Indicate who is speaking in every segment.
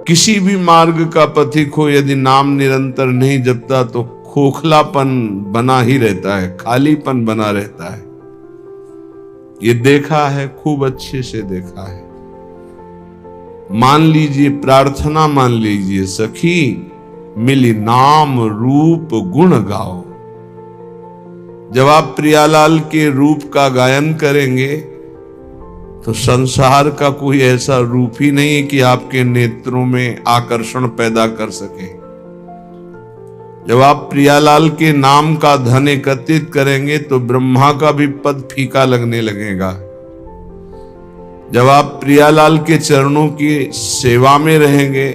Speaker 1: किसी भी मार्ग का पथिक हो, यदि नाम निरंतर नहीं जपता तो खोखलापन बना ही रहता है, खालीपन बना रहता है। ये देखा है, खूब अच्छे से देखा है। मान लीजिए, प्रार्थना मान लीजिए, सखी मिली नाम रूप गुण गाओ। जब आप प्रियालाल के रूप का गायन करेंगे तो संसार का कोई ऐसा रूप ही नहीं है कि आपके नेत्रों में आकर्षण पैदा कर सके। जब आप प्रियालाल के नाम का धन एकत्रित करेंगे तो ब्रह्मा का भी पद फीका लगने लगेगा। जब आप प्रियालाल के चरणों की सेवा में रहेंगे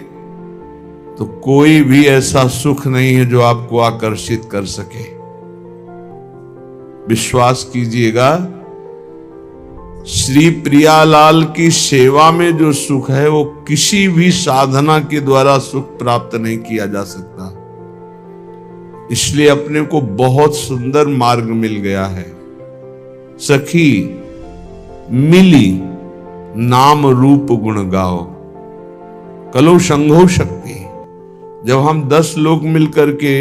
Speaker 1: तो कोई भी ऐसा सुख नहीं है जो आपको आकर्षित कर सके। विश्वास कीजिएगा, श्री प्रियालाल की सेवा में जो सुख है वो किसी भी साधना के द्वारा सुख प्राप्त नहीं किया जा सकता। इसलिए अपने को बहुत सुंदर मार्ग मिल गया है। सखी मिली नाम रूप गुण गाओ, कलो संघो शक्ति। जब हम 10 लोग मिलकर के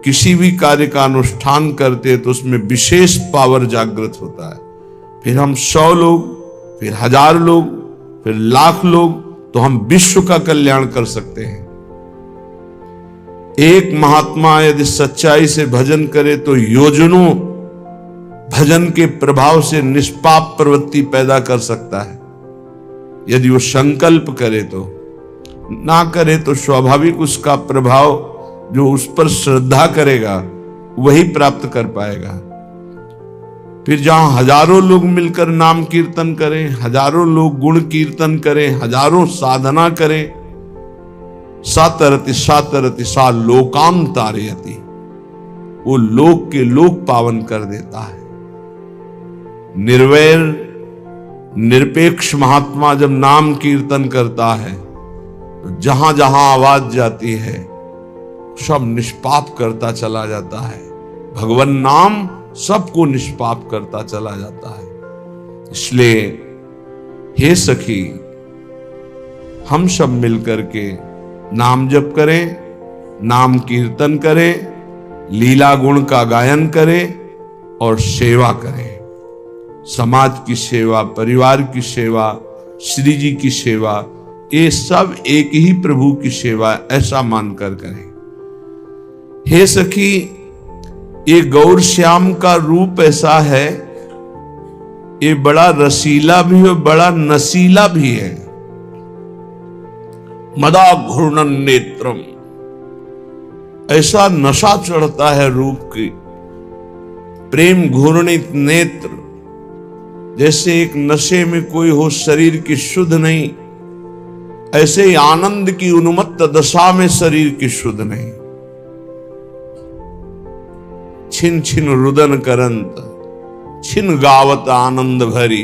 Speaker 1: किसी भी कार्य का अनुष्ठान करते हैं तो उसमें विशेष पावर जागृत होता है। फिर हम 100 लोग, फिर 1000 लोग, फिर लाख लोग, तो हम विश्व का कल्याण कर सकते हैं। एक महात्मा यदि सच्चाई से भजन करे तो योजनों भजन के प्रभाव से निष्पाप प्रवृत्ति पैदा कर सकता है। यदि वो संकल्प करे तो, ना करे तो स्वाभाविक उसका प्रभाव जो उस पर श्रद्धा करेगा वही प्राप्त कर पाएगा। फिर जहां हजारों लोग मिलकर नाम कीर्तन करें, हजारों लोग गुण कीर्तन करें, हजारों साधना करें, सातरति सातरति सा लोकाम तारयति, वो लोक के लोक पावन कर देता है। निर्वैर निरपेक्ष महात्मा जब नाम कीर्तन करता है तो जहां जहां आवाज जाती है सब निष्पाप करता चला जाता है। भगवान नाम सबको निष्पाप करता चला जाता है। इसलिए हे सखी, हम सब मिलकर के नाम जप करें, नाम कीर्तन करें, लीला गुण का गायन करें और सेवा करें। समाज की सेवा, परिवार की सेवा, श्री जी की सेवा, ये सब एक ही प्रभु की सेवा, ऐसा मानकर करें। हे सखी, ये गौर श्याम का रूप ऐसा है, ये बड़ा रसीला भी है, बड़ा नसीला भी है। मदा घूर्णन नेत्रम, ऐसा नशा चढ़ता है रूप की, प्रेम घूर्णित नेत्र, जैसे एक नशे में कोई हो, शरीर की शुद्ध नहीं, ऐसे ही आनंद की उन्मत्त दशा में शरीर की शुद्ध नहीं। छिन छिन रुदन करंत, छिन गावत आनंद भरी,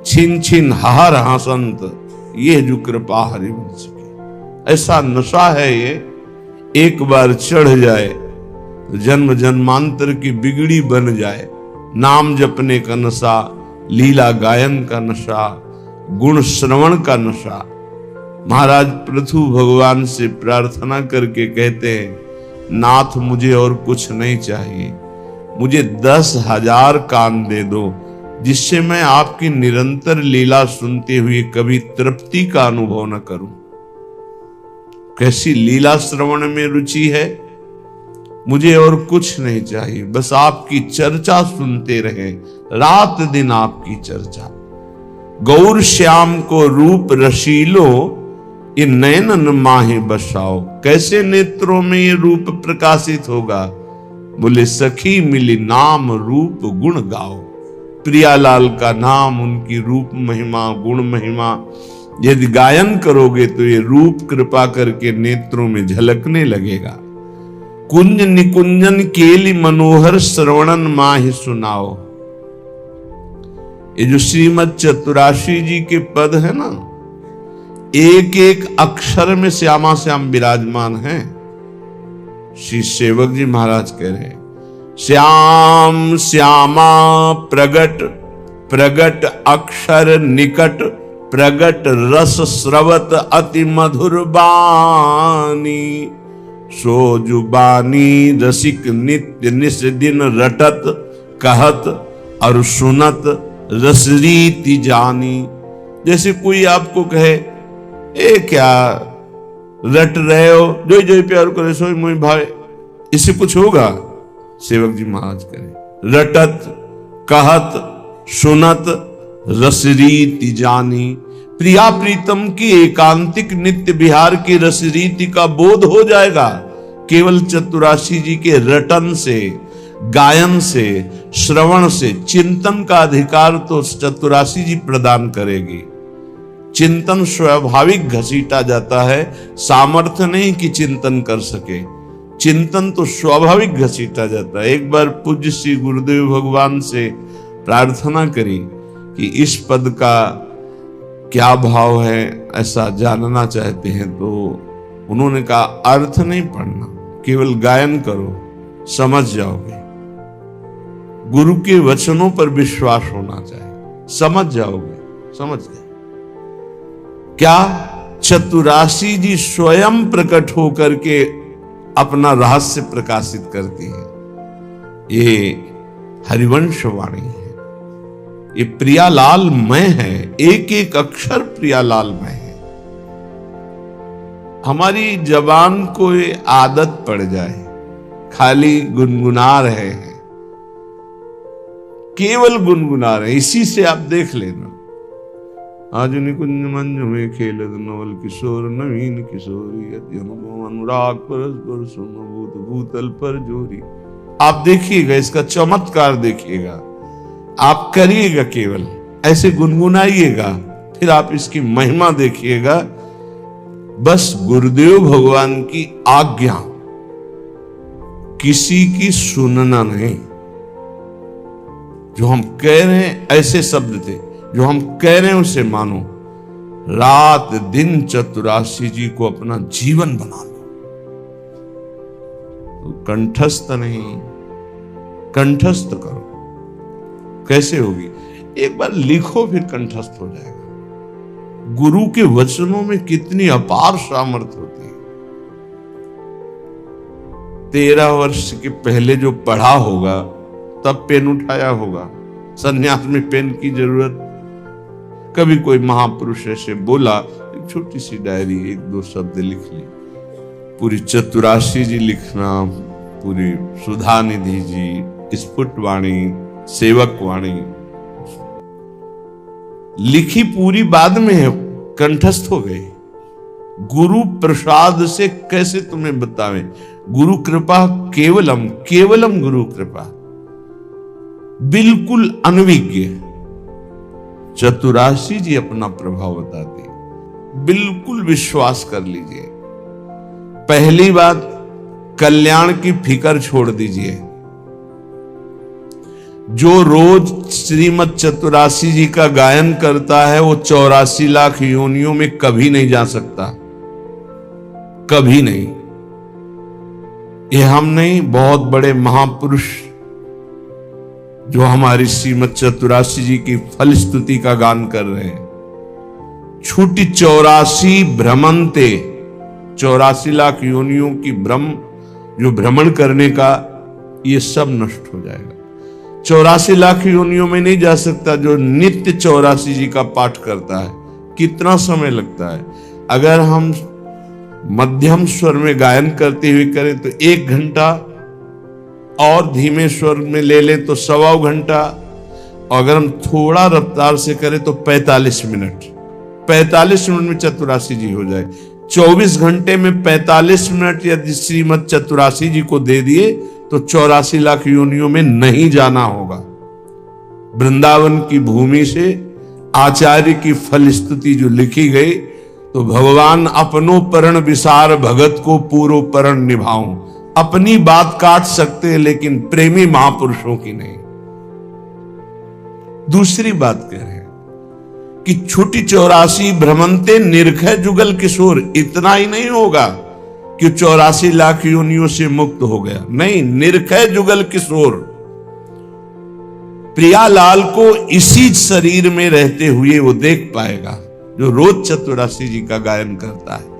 Speaker 1: छिन छिन हर हसंत, ये जो कृपा हरिवंश की। ऐसा नशा है ये, एक बार चढ़ जाए तो जन्म जन्मांतर की बिगड़ी बन जाए। नाम जपने का नशा, लीला गायन का नशा, गुण श्रवण का नशा। महाराज पृथु भगवान से प्रार्थना करके कहते हैं, नाथ मुझे और कुछ नहीं चाहिए, मुझे 10,000 कान दे दो, जिससे मैं आपकी निरंतर लीला सुनते हुए कभी तृप्ति का अनुभव न करूं। कैसी लीला श्रवण में रुचि है, मुझे और कुछ नहीं चाहिए, बस आपकी चर्चा सुनते रहे, रात दिन आपकी चर्चा। गौर श्याम को रूप रशीलो, ये नयनन माहे बसाओ। कैसे नेत्रों में ये रूप प्रकाशित होगा? बोले सखी मिली नाम रूप गुण गाओ। प्रियालाल का नाम, उनकी रूप महिमा, गुण महिमा यदि गायन करोगे तो ये रूप कृपा करके नेत्रों में झलकने लगेगा। कुंज निकुंजन केली मनोहर श्रवणन माहि सुनाओ। ये जो श्रीमद चतुराशी जी के पद है ना, एक एक अक्षर में श्यामा श्याम विराजमान है। श्री सेवक जी महाराज कह रहे हैं, श्याम श्यामा प्रगट, प्रगट अक्षर निकट, प्रगट रस स्रवत अति मधुर बानी, सो जुबानी रसिक नित्य निस दिन रटत कहत और सुनत रस रीति जानी। जैसे कोई आपको कहे ए क्या रट रहे हो, जो जो प्यार करे सोई मोई भाई, इससे कुछ होगा? सेवक जी महाराज करें रटत कहत सुनत रस रीति जानी। प्रिया प्रीतम की एकांतिक नित्य विहार की रस रीति का बोध हो जाएगा केवल चतुराशी जी के रटन से, गायन से, श्रवण से। चिंतन का अधिकार तो चतुराशी जी प्रदान करेगी। चिंतन स्वाभाविक घसीटा जाता है, सामर्थ्य नहीं कि चिंतन कर सके। चिंतन तो स्वाभाविक घसीटा जाता है। एक बार पूज्य श्री गुरुदेव भगवान से प्रार्थना करी कि इस पद का क्या भाव है, ऐसा जानना चाहते हैं। तो उन्होंने कहा अर्थ नहीं पढ़ना, केवल गायन करो, समझ जाओगे। गुरु के वचनों पर विश्वास होना चाहिए, समझ जाओगे। समझ गए क्या? चतुराशी जी स्वयं प्रकट होकर के अपना रहस्य प्रकाशित करती है। ये हरिवंश वाणी है, ये प्रियालालमय है, एक एक अक्षर प्रियालालमय है। हमारी जबान को ये आदत पड़ जाए, खाली गुनगुना रहे हैं, केवल गुनगुना रहे हैं। इसी से आप देख लेना, आज निकुंज मंज में खेलत नवल किशोर नवीन किशोरी, अति अनुभव अनुराग परस्पर सुनभूत भूतल पर जोरी। आप देखिएगा, इसका चमत्कार देखिएगा, आप करिएगा, केवल ऐसे गुनगुनाइएगा, फिर आप इसकी महिमा देखिएगा। बस गुरुदेव भगवान की आज्ञा, किसी की सुनना नहीं। जो हम कह रहे हैं ऐसे शब्द थे, जो हम कह रहे हैं उसे मानो। रात दिन चतुराशी जी को अपना जीवन बना लो। तो कंठस्थ नहीं, कंठस्थ करो। कैसे होगी? एक बार लिखो, फिर कंठस्थ हो जाएगा। गुरु के वचनों में कितनी अपार सामर्थ्य होती है। 13 वर्ष के पहले जो पढ़ा होगा, तब पेन उठाया होगा। संन्यास में पेन की जरूरत। कभी कोई महापुरुष ऐसे बोला, एक छोटी सी डायरी, 1-2 शब्द लिख ली। पूरी चतुराशी जी लिखना, पूरी सुधा निधि जी, स्फुट वाणी, सेवक वाणी लिखी पूरी, बाद में है, कंठस्थ हो गई। गुरु प्रसाद से कैसे तुम्हें बतावें? गुरु कृपा केवलम, केवलम गुरु कृपा, बिल्कुल अनविज्ञ। चतुराशी जी अपना प्रभाव बताती, बिल्कुल विश्वास कर लीजिए। पहली बात, कल्याण की फिकर छोड़ दीजिए। जो रोज श्रीमद चतुराशी जी का गायन करता है, वो 84 लाख योनियों में कभी नहीं जा सकता, कभी नहीं। ये हम नहीं, बहुत बड़े महापुरुष जो हमारी श्रीमद चतुराशी जी की फल स्तुति का गान कर रहे हैं। छूटी 84 भ्रमंते, 84 लाख योनियों की भ्रम, जो भ्रमण करने का, ये सब नष्ट हो जाएगा। 84 लाख योनियों में नहीं जा सकता जो नित्य 84 जी का पाठ करता है। कितना समय लगता है? अगर हम मध्यम स्वर में गायन करते हुए करें तो 1 घंटा, और धीमे स्वर में ले लें तो 1.25 घंटा, और अगर हम थोड़ा रफ्तार से करें तो 45 मिनट। 45 मिनट में चतुराशी जी हो जाए। 24 घंटे में 45 मिनट यदि श्रीमद चतुराशी जी को दे दिए तो 84 लाख योनियों में नहीं जाना होगा। वृंदावन की भूमि से आचार्य की फल स्तुति जो लिखी गई, तो भगवान अपनो परण विसार भगत को पूरो परण निभाऊं। अपनी बात काट सकते हैं, लेकिन प्रेमी महापुरुषों की नहीं। दूसरी बात कह रहे हैं कि छुटी 84 भ्रमंते निर्खय जुगल किशोर। इतना ही नहीं होगा कि 84 लाख योनियों से मुक्त हो गया, नहीं, निर्खय जुगल किशोर। प्रियालाल को इसी शरीर में रहते हुए वो देख पाएगा। जो रोज चतुरासी जी का गायन करता है।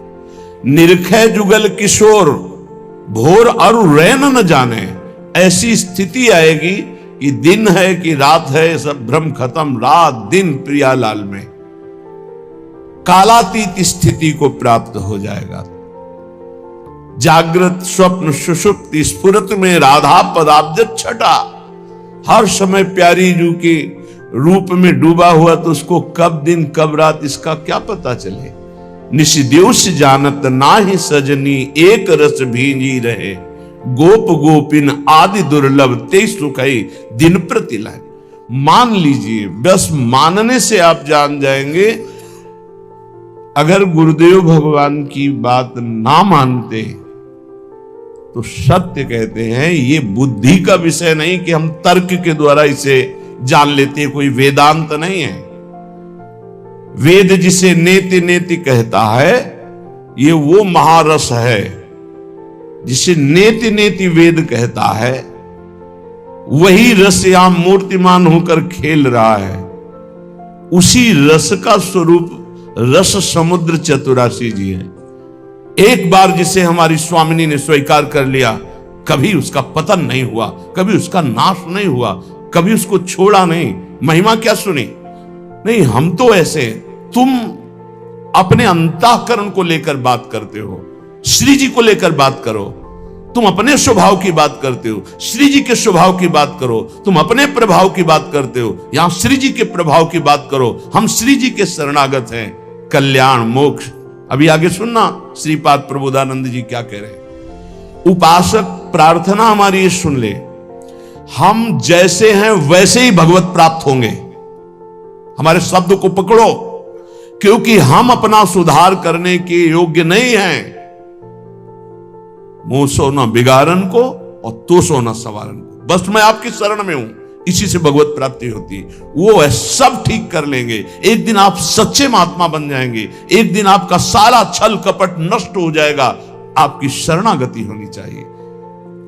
Speaker 1: निरखै जुगल किशोर भोर अरु रैन न जाने, ऐसी स्थिति आएगी कि दिन है कि रात है, सब भ्रम खत्म, रात दिन प्रियालाल में कालातीत स्थिति को प्राप्त हो जाएगा। जागृत स्वप्न सुषुप्ति स्फुरत में राधा पदाब्ज छटा, हर समय प्यारी जू के रूप में डूबा हुआ, तो उसको कब दिन कब रात इसका क्या पता चले। निशिद्योष जानत नाहि सजनी, एक रस भींजी रहे, गोप गोपिन आदि दुर्लभ ते सुखई दिन प्रतिलाय। मान लीजिए, बस मानने से आप जान जाएंगे। अगर गुरुदेव भगवान की बात ना मानते तो सत्य कहते हैं ये बुद्धि का विषय नहीं कि हम तर्क के द्वारा इसे जान लेते हैं, कोई वेदांत नहीं है। वेद जिसे नेति नेति कहता है, ये वो महारस है जिसे नेति नेति वेद कहता है। वही रस यहां मूर्तिमान होकर खेल रहा है। उसी रस का स्वरूप रस समुद्र चतुरासी जी है। एक बार जिसे हमारी स्वामिनी ने स्वीकार कर लिया, कभी उसका पतन नहीं हुआ, कभी उसका नाश नहीं हुआ, कभी उसको छोड़ा नहीं। महिमा क्या सुनी? नहीं, हम तो ऐसे, तुम अपने अंतःकरण को लेकर बात करते हो, श्री जी को लेकर बात करो। तुम अपने स्वभाव की बात करते हो, श्री जी के स्वभाव की बात करो। तुम अपने प्रभाव की बात करते हो, यहां श्री जी के प्रभाव की बात करो। हम श्री जी के शरणागत हैं, कल्याण मोक्ष। अभी आगे सुनना श्रीपाद प्रबोधानंद जी क्या कह रहे हैं। उपासक प्रार्थना हमारी ये सुन ले, हम जैसे हैं वैसे ही भगवत प्राप्त होंगे। हमारे शब्द को पकड़ो, क्योंकि हम अपना सुधार करने के योग्य नहीं हैं। मुंह सो न बिगाड़न को और तो सो न सवारन को, बस मैं आपकी शरण में हूं, इसी से भगवत प्राप्ति होती है। वो है, सब ठीक कर लेंगे। एक दिन आप सच्चे महात्मा बन जाएंगे, एक दिन आपका सारा छल कपट नष्ट हो जाएगा। आपकी शरणागति होनी चाहिए।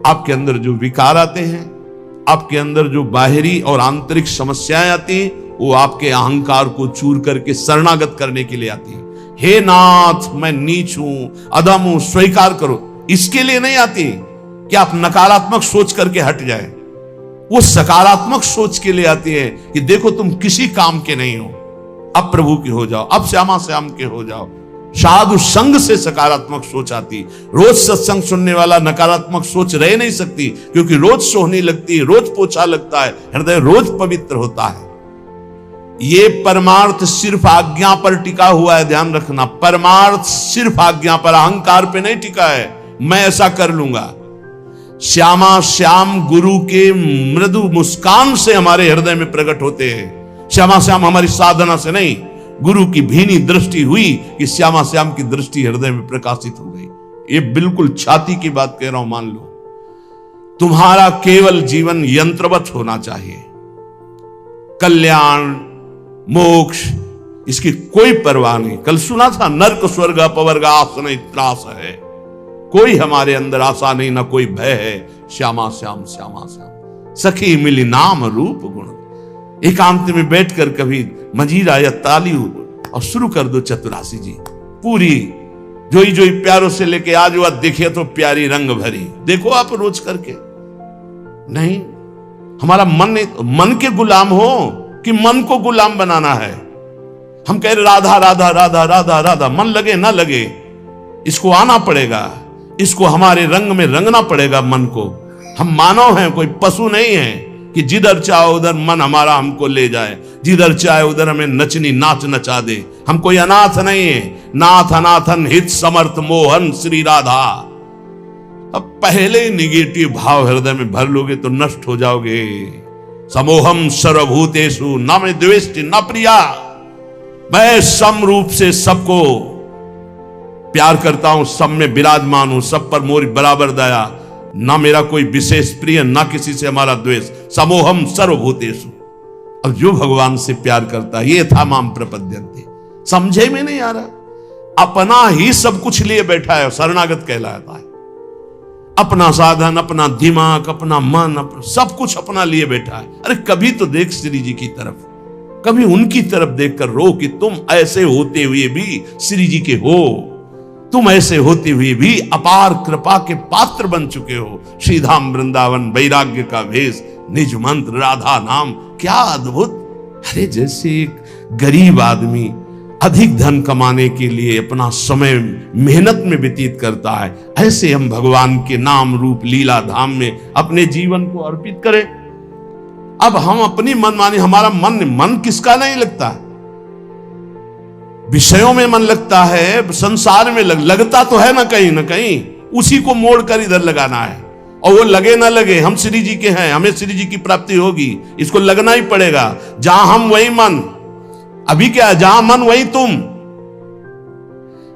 Speaker 1: आपके अंदर जो विकार आते हैं, आपके अंदर जो बाहरी और आंतरिक समस्याएं आती हैं, वो आपके अहंकार को चूर करके शरणागत करने के लिए आती है। हे नाथ, मैं नीच हूं, अधम हूं, स्वीकार करो। इसके लिए नहीं आती कि आप नकारात्मक सोच करके हट जाए। वो सकारात्मक सोच के लिए आती है कि देखो तुम किसी काम के नहीं हो, अब प्रभु के हो जाओ, अब श्यामा श्याम के हो जाओ। साधु संग से सकारात्मक सोच आती। रोज सत्संग सुनने वाला नकारात्मक सोच रह नहीं सकती, क्योंकि रोज सोहनी लगती है, रोज पोछा लगता है, हृदय रोज पवित्र होता है। ये परमार्थ सिर्फ आज्ञा पर टिका हुआ है, ध्यान रखना। परमार्थ सिर्फ आज्ञा पर, अहंकार पे नहीं टिका है। मैं ऐसा कर लूंगा। श्यामा श्याम गुरु के मृदु मुस्कान से हमारे हृदय में प्रकट होते हैं। श्यामा श्याम हमारी साधना से नहीं, गुरु की भीनी दृष्टि हुई कि श्यामा श्याम की दृष्टि हृदय में प्रकाशित हो गई। ये बिल्कुल छाती की बात कह रहा हूं, मान लो। तुम्हारा केवल जीवन यंत्रवत होना चाहिए। कल्याण मोक्ष इसकी कोई परवाह नहीं। कल सुना था, नर्क स्वर्ग अपवर्ग आस नहीं त्रास है। कोई हमारे अंदर आशा नहीं, ना कोई भय है। श्यामा श्याम श्यामा श्याम, सखी मिली नाम रूप गुण। एकांत में बैठकर कभी मजीरा या ताली और शुरू कर दो चतुरासी जी पूरी। जोई जोई प्यारों से लेके आज वह देखे तो प्यारी रंग भरी। देखो आप रोज करके। नहीं, हमारा मन नहीं, मन के गुलाम हो कि मन को गुलाम बनाना है। हम कह रहे राधा राधा राधा राधा राधा, मन लगे ना लगे, इसको आना पड़ेगा, इसको हमारे रंग में रंगना पड़ेगा मन को। हम मानव हैं, कोई पशु नहीं है कि जिधर चाहे उधर मन हमारा हमको ले जाए, जिधर चाहे उधर हमें नचनी नाच नचा दे। हम कोई अनाथ नहीं है। नाथ अनाथन हित समर्थ मोहन श्री राधा। अब पहले ही निगेटिव भाव हृदय में भर लोगे तो नष्ट हो जाओगे। समोहम सर्वभूतेषु न मे द्वेष्टि न प्रिया। मैं सम रूप से सबको प्यार करता हूं, सब में विराजमान हूं, सब पर मोरी बराबर दया। ना मेरा कोई विशेष प्रिय, ना किसी से हमारा द्वेष। समोहम सर्वभूतेषु। अब जो भगवान से प्यार करता है, ये था माम प्रपद्यन्ते। समझे में नहीं आ रहा, अपना ही सब कुछ लिए बैठा है, शरणागत कहलाता है। अपना साधन, अपना दिमाग, अपना मन, अपना सब कुछ अपना लिए बैठा है। अरे कभी तो देख श्री जी की तरफ। कभी उनकी तरफ देखकर रो कि तुम ऐसे होते हुए भी श्री जी के हो, तुम ऐसे होते हुए भी अपार कृपा के पात्र बन चुके हो। श्रीधाम वृंदावन वैराग्य का भेष, निज मंत्र राधा नाम, क्या अद्भुत। अरे जैसे एक गरीब आदमी अधिक धन कमाने के लिए अपना समय मेहनत में व्यतीत करता है, ऐसे हम भगवान के नाम रूप लीला धाम में अपने जीवन को अर्पित करें। अब हम अपनी मनमानी, हमारा मन किसका नहीं लगता, विषयों में मन लगता है, संसार में लगता तो है ना कहीं, उसी को मोड़ कर इधर लगाना है। और वो लगे ना लगे, हम श्री जी के हैं, हमें श्री जी की प्राप्ति होगी, इसको लगना ही पड़ेगा। जहां हम वही मन, अभी क्या, जहां मन वही तुम।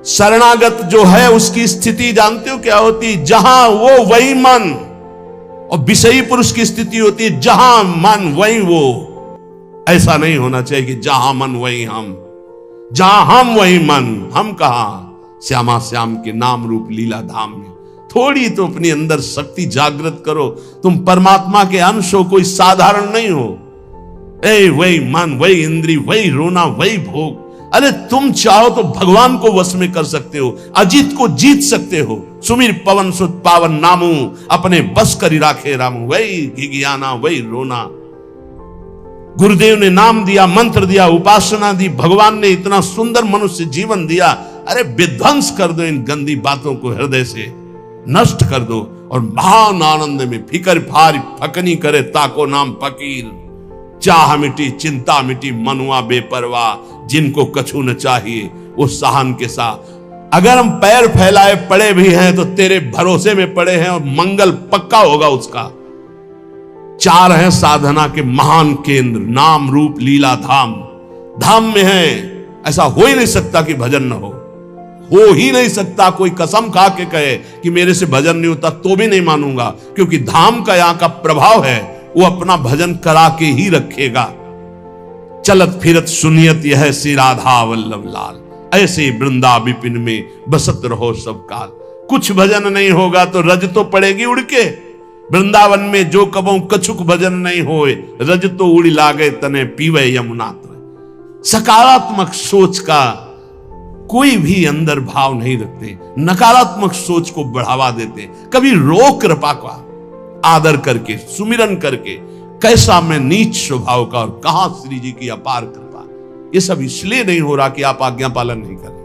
Speaker 1: शरणागत जो है उसकी स्थिति जानते हो क्या होती, जहां वो वही मन। और विषयी पुरुष की स्थिति होती है जहां मन वही वो। ऐसा नहीं होना चाहिए कि जहां मन वही हम, जहां हम वही मन। हम कहां, श्यामा श्याम के नाम रूप लीला धाम में। थोड़ी तो अपनी अंदर शक्ति जागृत करो, तुम परमात्मा के अंश हो, कोई साधारण नहीं हो। वही मन, वही इंद्री, वही रोना, वही भोग। अरे तुम चाहो तो भगवान को वश में कर सकते हो, अजीत को जीत सकते हो। सुमिर पवन सुत पावन नामू, अपने बस करी राखे रामू। वही घिघियाना, वही रोना। गुरुदेव ने नाम दिया, मंत्र दिया, उपासना दी, भगवान ने इतना सुंदर मनुष्य जीवन दिया। अरे विध्वंस कर दो इन गंदी बातों को, हृदय से नष्ट कर दो और महान आनंद में फिकर फार फकनी करे ताको नाम फकीर। चाह मिटी चिंता मिटी मनुआ बेपरवाह, जिनको कछु न चाहिए वो सहन के साथ। अगर हम पैर फैलाए पड़े भी हैं तो तेरे भरोसे में पड़े हैं और मंगल पक्का होगा उसका। चार हैं साधना के महान केंद्र, नाम रूप लीला धाम। धाम में है, ऐसा हो ही नहीं सकता कि भजन न हो ही नहीं सकता। कोई कसम खा के कहे कि मेरे से भजन नहीं होता तो भी नहीं मानूंगा, क्योंकि धाम का यहां का प्रभाव है, वो अपना भजन करा के ही रखेगा। चलत फिरत सुनियत यह श्री राधा वल्लभ लाल, ऐसे वृंदा विपिन में बसत रहो सब काल। कुछ भजन नहीं होगा तो रज तो पड़ेगी उड़ के। वृंदावन में जो कबों कछुक भजन नहीं होए, रज तो उड़ी लागे तने पीवे यमुना। सकारात्मक सोच का कोई भी अंदर भाव नहीं रखते, नकारात्मक सोच को बढ़ावा देते। कभी रो कृपा का आदर करके, सुमिरन करके, कैसा मैं नीच स्वभाव का और कहां श्री जी की अपार कृपा। ये सब इसलिए नहीं हो रहा कि आप आज्ञा पालन नहीं कर रहे।